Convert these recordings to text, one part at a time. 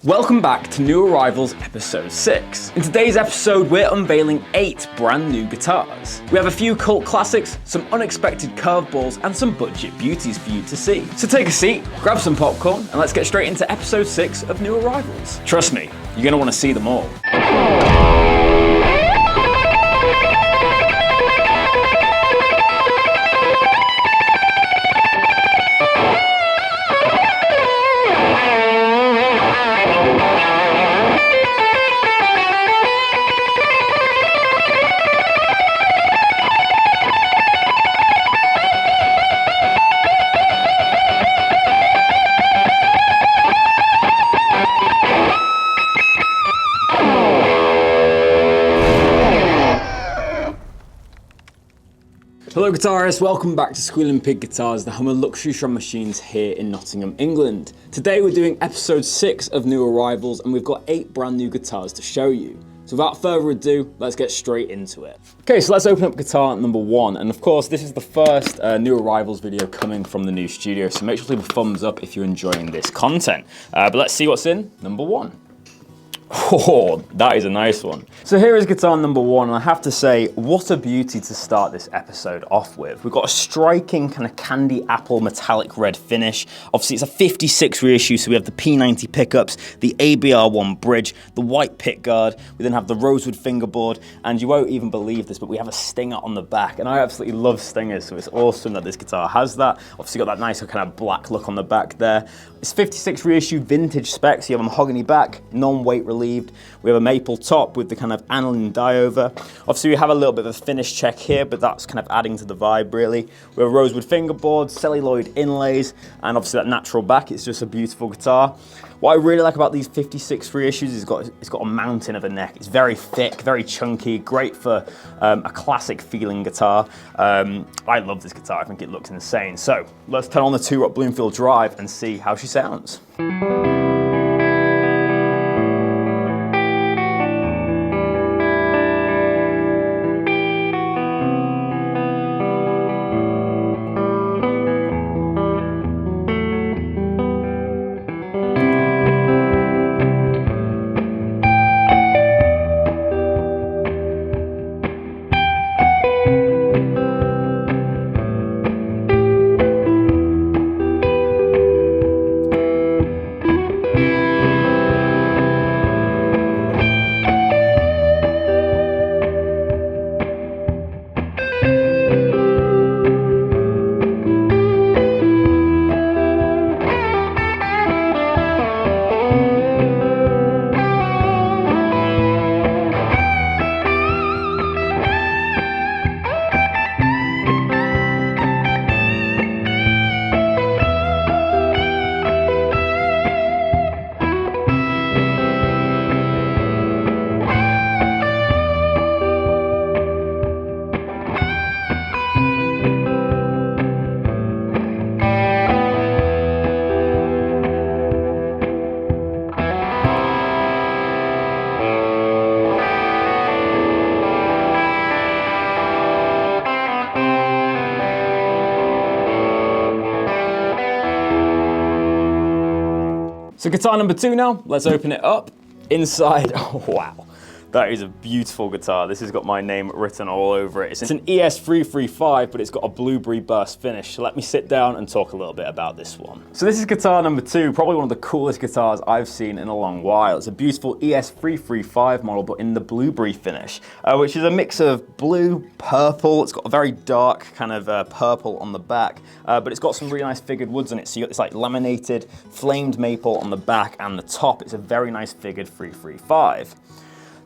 Welcome back to New Arrivals Episode 6. In today's episode, we're unveiling 8 brand new guitars. We have a few cult classics, some unexpected curveballs, and some budget beauties for you to see. So take a seat, grab some popcorn, and let's get straight into Episode 6 of New Arrivals. Trust me, you're gonna want to see them all. Hello guitarists, welcome back to Squealing Pig Guitars, the home of luxury drum machines here in Nottingham, England. Today we're doing episode 6 of New Arrivals and we've got 8 brand new guitars to show you. So without further ado, let's get straight into it. Okay, so let's open up guitar number 1. And of course, this is the first New Arrivals video coming from the new studio, so make sure to leave a thumbs up if you're enjoying this content. But let's see what's in number 1. Oh, that is a nice one. So here is guitar number 1, and I have to say, what a beauty to start this episode off with. We've got a striking kind of candy apple metallic red finish. Obviously it's a 56 reissue, so we have the P90 pickups, the ABR1 bridge, the white pick guard, we then have the rosewood fingerboard, and you won't even believe this, but we have a stinger on the back, and I absolutely love stingers, so it's awesome that this guitar has that. Obviously got that nice kind of black look on the back there. It's 56 reissue vintage specs, you have a mahogany back, non-weight relieved. We have a maple top with the kind of aniline die over. Obviously we have a little bit of a finish check here, but that's kind of adding to the vibe really. We have rosewood fingerboard, celluloid inlays, and obviously that natural back. It's just a beautiful guitar. What I really like about these 56 reissues is it's got a mountain of a neck. It's very thick, very chunky, great for a classic feeling guitar. I love this guitar, I think it looks insane. So let's turn on the 2-Rock Bloomfield Drive and see how she sounds. So guitar number 2 now, let's open it up. Inside, oh wow, that is a beautiful guitar. This has got my name written all over it. It's an ES335, but it's got a blueberry burst finish. So let me sit down and talk a little bit about this one. So this is guitar number 2, probably one of the coolest guitars I've seen in a long while. It's a beautiful ES335 model, but in the blueberry finish, which is a mix of blue, purple. It's got a very dark kind of purple on the back, but it's got some really nice figured woods on it. So you got this like laminated, flamed maple on the back and the top. It's a very nice figured 335.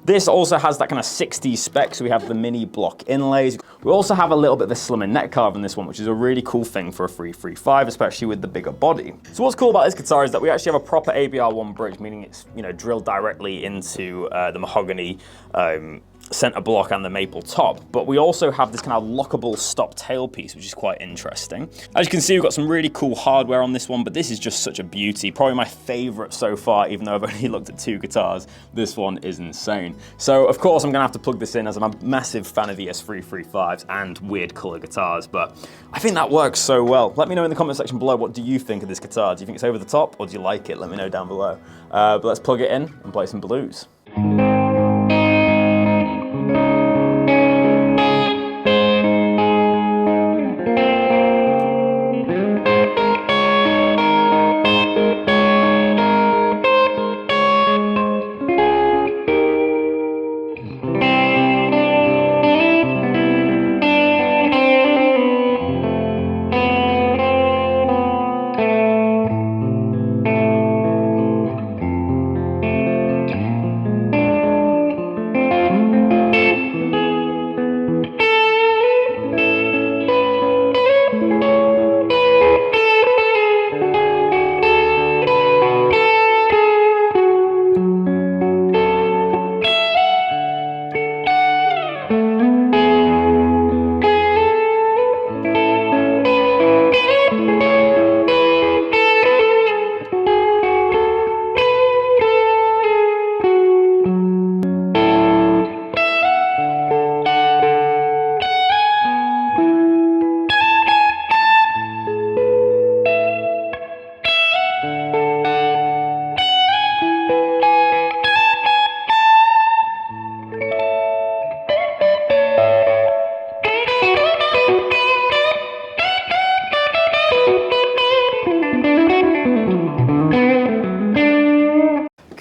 This also has that kind of 60s spec, so we have the mini block inlays. We also have a little bit of a slimmer neck carve in this one, which is a really cool thing for a 335, especially with the bigger body. So what's cool about this guitar is that we actually have a proper ABR1 bridge, meaning it's drilled directly into the mahogany center block and the maple top, but we also have this kind of lockable stop tailpiece, which is quite interesting. As you can see, we've got some really cool hardware on this one, but this is just such a beauty. Probably my favorite so far, even though I've only looked at 2 guitars. This one is insane. So of course I'm gonna have to plug this in, as I'm a massive fan of ES335s and weird color guitars, but I think that works so well. Let me know in the comment section below, what do you think of this guitar? Do you think it's over the top, or do you like it? Let me know down below. But let's plug it in and play some blues.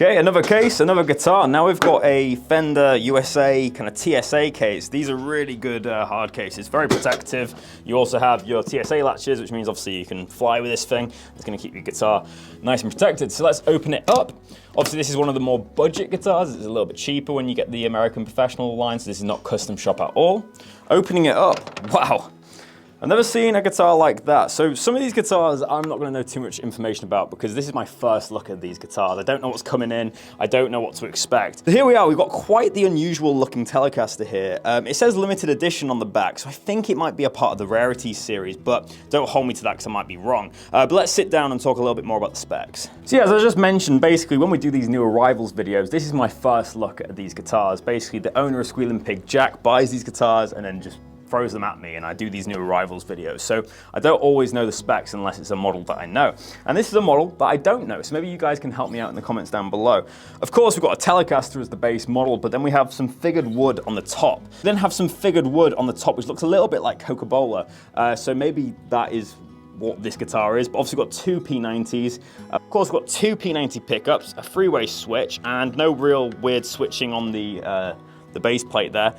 Okay, another case, another guitar. Now we've got a Fender USA kind of TSA case. These are really good hard cases, very protective. You also have your TSA latches, which means obviously you can fly with this thing. It's gonna keep your guitar nice and protected. So let's open it up. Obviously this is one of the more budget guitars. It's a little bit cheaper when you get the American Professional line, so this is not custom shop at all. Opening it up, wow. I've never seen a guitar like that. So some of these guitars I'm not gonna know too much information about, because this is my first look at these guitars. I don't know what's coming in. I don't know what to expect. So here we are, we've got quite the unusual looking Telecaster here. It says limited edition on the back, so I think it might be a part of the Rarities series, but don't hold me to that because I might be wrong. But let's sit down and talk a little bit more about the specs. So yeah, as I just mentioned, basically when we do these new arrivals videos, this is my first look at these guitars. Basically the owner of Squealing Pig, Jack, buys these guitars and then just throws them at me, and I do these new arrivals videos. So I don't always know the specs unless it's a model that I know. And this is a model that I don't know, so maybe you guys can help me out in the comments down below. Of course, we've got a Telecaster as the base model, but then we have some figured wood on the top. We then have some figured wood on the top, which looks a little bit like Coca-Cola. So maybe that is what this guitar is, but obviously we've got 2 P90s. Of course, we've got 2 P90 pickups, a 3-way switch, and no real weird switching on the base plate there.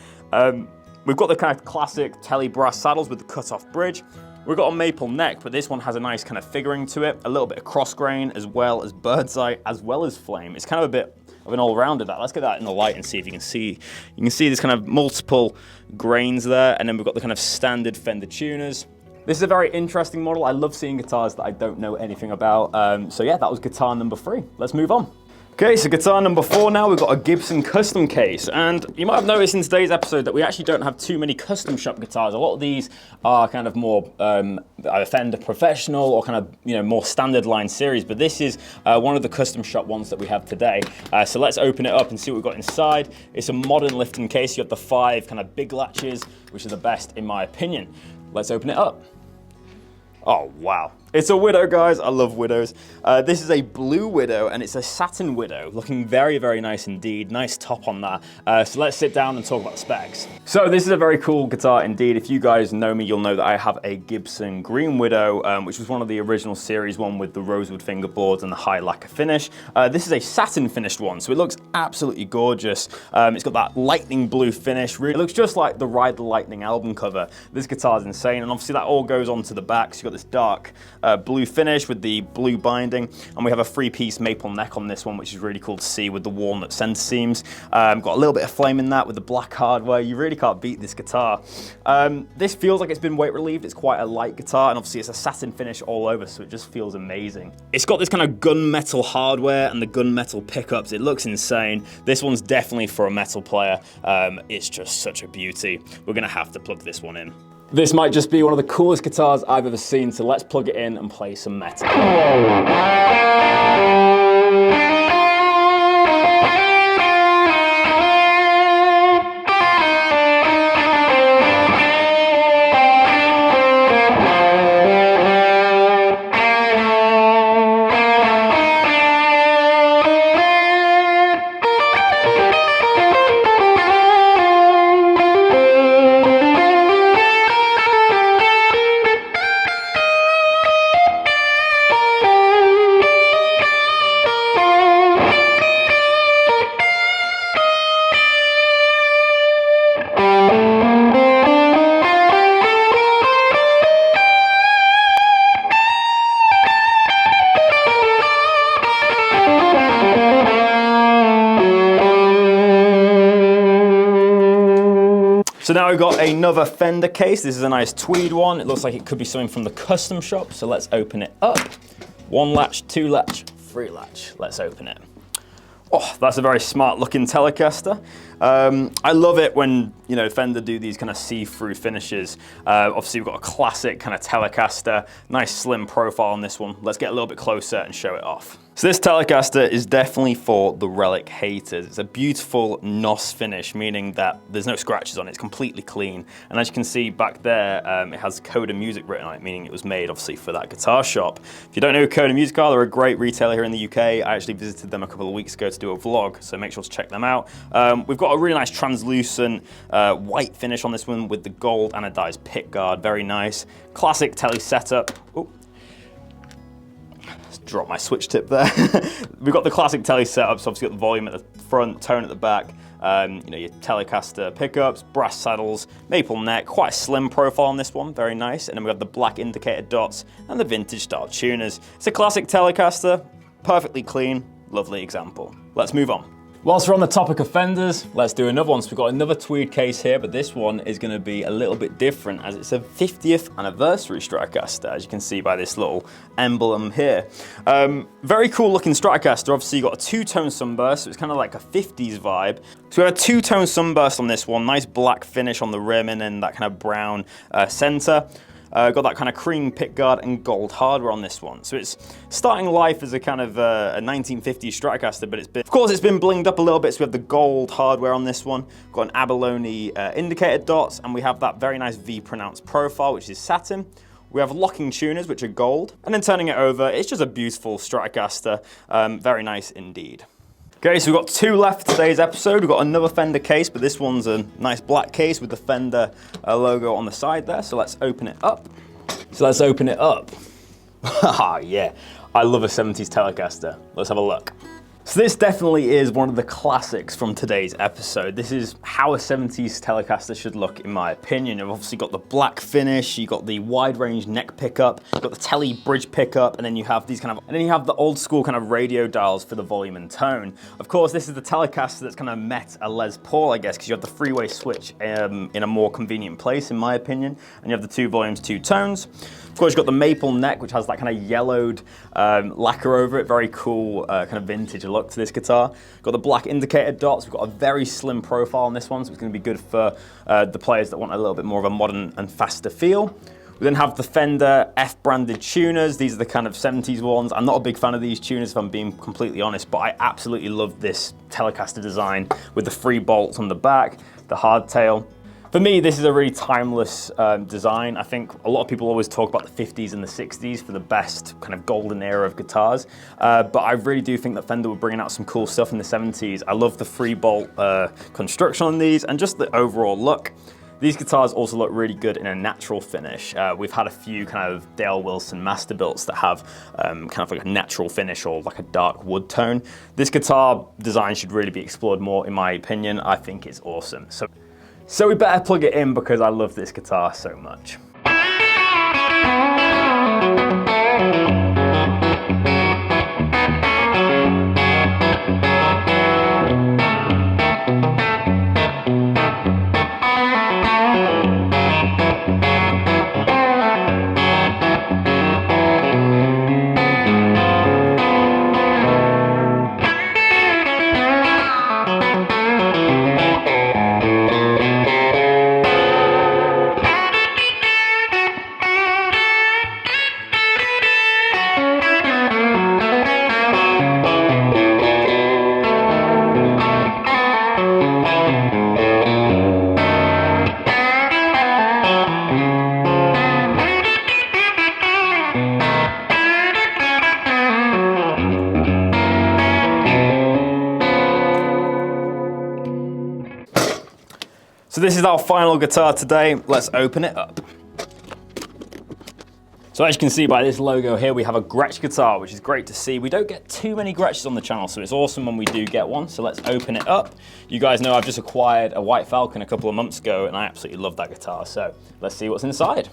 We've got the kind of classic Tele brass saddles with the cut-off bridge. We've got a maple neck, but this one has a nice kind of figuring to it, a little bit of cross grain, as well as bird's eye, as well as flame. It's kind of a bit of an all-rounder that. Let's get that in the light and see if you can see. You can see there's kind of multiple grains there, and then we've got the kind of standard Fender tuners. This is a very interesting model. I love seeing guitars that I don't know anything about. So yeah, that was guitar number 3. Let's move on. Okay, so guitar number 4 now, we've got a Gibson custom case, and you might have noticed in today's episode that we actually don't have too many custom shop guitars. A lot of these are kind of more either Fender Professional or kind of, you know, more standard line series, but this is one of the custom shop ones that we have today. So let's open it up and see what we've got inside. It's a modern lifting case. You have the 5 kind of big latches, which are the best in my opinion. Let's open it up. Oh, wow. It's a Widow, guys. I love Widows. This is a blue Widow, and it's a satin Widow, looking very, very nice indeed. Nice top on that. So let's sit down and talk about specs. So this is a very cool guitar indeed. If you guys know me, you'll know that I have a Gibson Green Widow, which was one of the original series one with the rosewood fingerboards and the high lacquer finish. This is a satin finished one, so it looks absolutely gorgeous. It's got that lightning blue finish. It looks just like the Ride the Lightning album cover. This guitar is insane, and obviously that all goes onto the back, so you've got this dark blue finish with the blue binding, and we have a 3-piece maple neck on this one, which is really cool to see with the walnut center seams. Got a little bit of flame in that with the black hardware. You really can't beat this guitar. This feels like it's been weight relieved. It's quite a light guitar, and obviously it's a satin finish all over, so it just feels amazing. It's got this kind of gunmetal hardware and the gunmetal pickups. It looks insane. This one's definitely for a metal player. It's just such a beauty. We're gonna have to plug this one in. This might just be one of the coolest guitars I've ever seen, so let's plug it in and play some metal. So now we've got another Fender case. This is a nice tweed one. It looks like it could be something from the custom shop. So let's open it up. 1 latch, 2 latch, 3 latch. Let's open it. Oh, that's a very smart looking Telecaster. I love it when, you know, Fender do these kind of see-through finishes. Obviously we've got a classic kind of Telecaster, nice slim profile on this one. Let's get a little bit closer and show it off. So this Telecaster is definitely for the relic haters. It's a beautiful NOS finish, meaning that there's no scratches on it, it's completely clean. And as you can see back there, it has Coda Music written on it, meaning it was made obviously for that guitar shop. If you don't know who Coda Music are, they're a great retailer here in the UK. I actually visited them a couple of weeks ago to do a vlog, so make sure to check them out. We've got a really nice translucent white finish on this one with the gold anodized pickguard, very nice. Classic Tele setup. Ooh. Drop my switch tip there. We've got the classic Tele setup, so obviously got the volume at the front, tone at the back, you know, your Telecaster pickups, brass saddles, maple neck, quite a slim profile on this one, very nice. And then we've got the black indicator dots and the vintage style tuners. It's a classic Telecaster, perfectly clean, lovely example. Let's move on. Whilst we're on the topic of Fenders, let's do another one. So we've got another tweed case here, but this one is going to be a little bit different as it's a 50th anniversary Stratocaster, as you can see by this little emblem here. Very cool looking Stratocaster. Obviously you've got a two-tone sunburst, so it's kind of like a 50s vibe. So we have a two-tone sunburst on this one, nice black finish on the rim and then that kind of brown center. Got that kind of cream pickguard and gold hardware on this one. So it's starting life as a kind of a 1950s Stratocaster, but of course it's been blinged up a little bit. So we have the gold hardware on this one. Got an abalone indicator dots, and we have that very nice V pronounced profile, which is satin. We have locking tuners, which are gold. And then turning it over, it's just a beautiful Stratocaster. Very nice indeed. Okay, so we've got 2 left for today's episode. We've got another Fender case, but this one's a nice black case with the Fender logo on the side there. So let's open it up. Haha, yeah. I love a 70s Telecaster. Let's have a look. So this definitely is one of the classics from today's episode. This is how a 70s Telecaster should look, in my opinion. You've obviously got the black finish, you've got the wide range neck pickup, you've got the Tele bridge pickup, and then you have these you have the old school kind of radio dials for the volume and tone. Of course, this is the Telecaster that's kind of met a Les Paul, I guess, because you have the three-way switch in a more convenient place, in my opinion, and you have the 2 volumes, 2 tones. Of course, you've got the maple neck, which has that kind of yellowed lacquer over it. Very cool kind of vintage look to this guitar. Got the black indicator dots. We've got a very slim profile on this one, so it's going to be good for the players that want a little bit more of a modern and faster feel. We then have the Fender F-branded tuners. These are the kind of 70s ones. I'm not a big fan of these tuners, if I'm being completely honest, but I absolutely love this Telecaster design with the 3 bolts on the back, the hardtail. For me, this is a really timeless design. I think a lot of people always talk about the 50s and the 60s for the best kind of golden era of guitars, but I really do think that Fender were bringing out some cool stuff in the 70s. I love the 3-bolt construction on these and just the overall look. These guitars also look really good in a natural finish. We've had a few kind of Dale Wilson Masterbuilts that have kind of like a natural finish or like a dark wood tone. This guitar design should really be explored more, in my opinion. I think it's awesome. So we better plug it in because I love this guitar so much. So this is our final guitar today. Let's open it up. So as you can see by this logo here, we have a Gretsch guitar, which is great to see. We don't get too many Gretsches on the channel, so it's awesome when we do get one. So let's open it up. You guys know I've just acquired a White Falcon a couple of months ago, and I absolutely love that guitar. So let's see what's inside.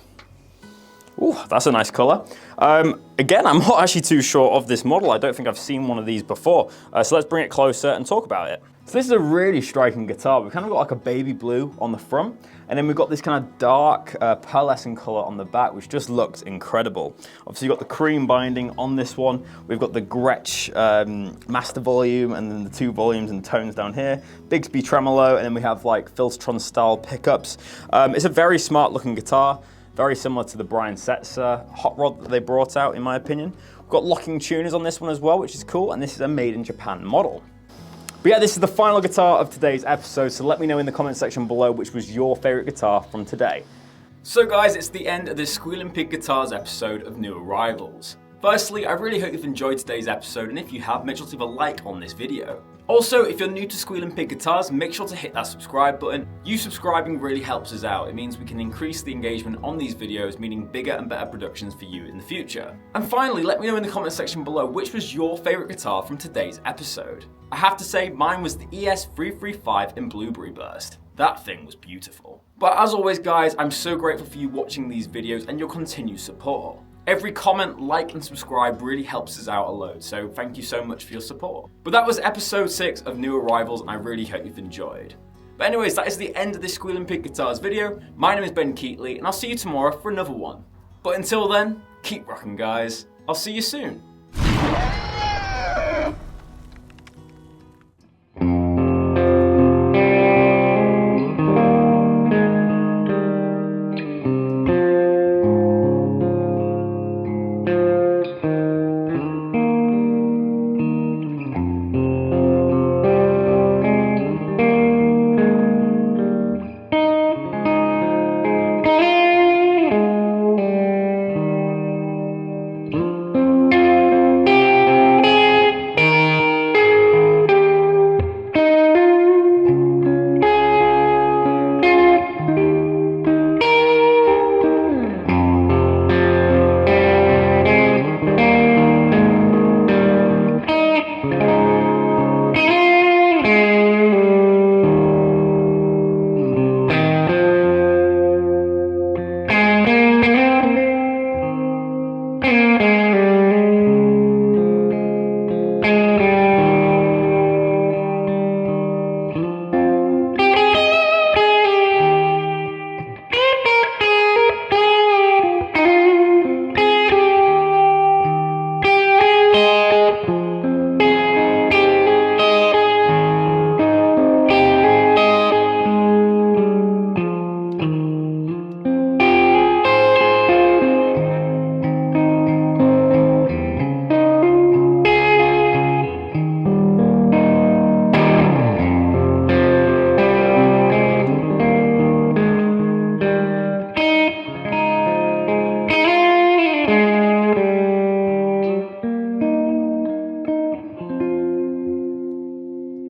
Ooh, that's a nice color. Again, I'm not actually too sure of this model. I don't think I've seen one of these before. So let's bring it closer and talk about it. So this is a really striking guitar. We've kind of got like a baby blue on the front, and then we've got this kind of dark pearlescent color on the back, which just looks incredible. Obviously, you've got the cream binding on this one. We've got the Gretsch master volume, and then the 2 volumes and tones down here. Bigsby tremolo, and then we have like Filtron style pickups. It's a very smart looking guitar. Very similar to the Brian Setzer hot rod that they brought out, in my opinion. We've got locking tuners on this one as well, which is cool, and this is a made in Japan model. But yeah, this is the final guitar of today's episode, so let me know in the comment section below which was your favorite guitar from today. So guys, it's the end of this Squealing Pig Guitars episode of New Arrivals. Firstly, I really hope you've enjoyed today's episode, and if you have, make sure to leave a like on this video. Also, if you're new to Squealing Pig Guitars, make sure to hit that subscribe button. You subscribing really helps us out. It means we can increase the engagement on these videos, meaning bigger and better productions for you in the future. And finally, let me know in the comment section below which was your favorite guitar from today's episode. I have to say, mine was the ES335 in Blueberry Burst. That thing was beautiful. But as always guys, I'm so grateful for you watching these videos and your continued support. Every comment, like, and subscribe really helps us out a load, so thank you so much for your support. But that was episode 6 of New Arrivals, and I really hope you've enjoyed. But anyways, that is the end of this Squealing Pig Guitars video. My name is Ben Keightley, and I'll see you tomorrow for another one. But until then, keep rocking guys. I'll see you soon.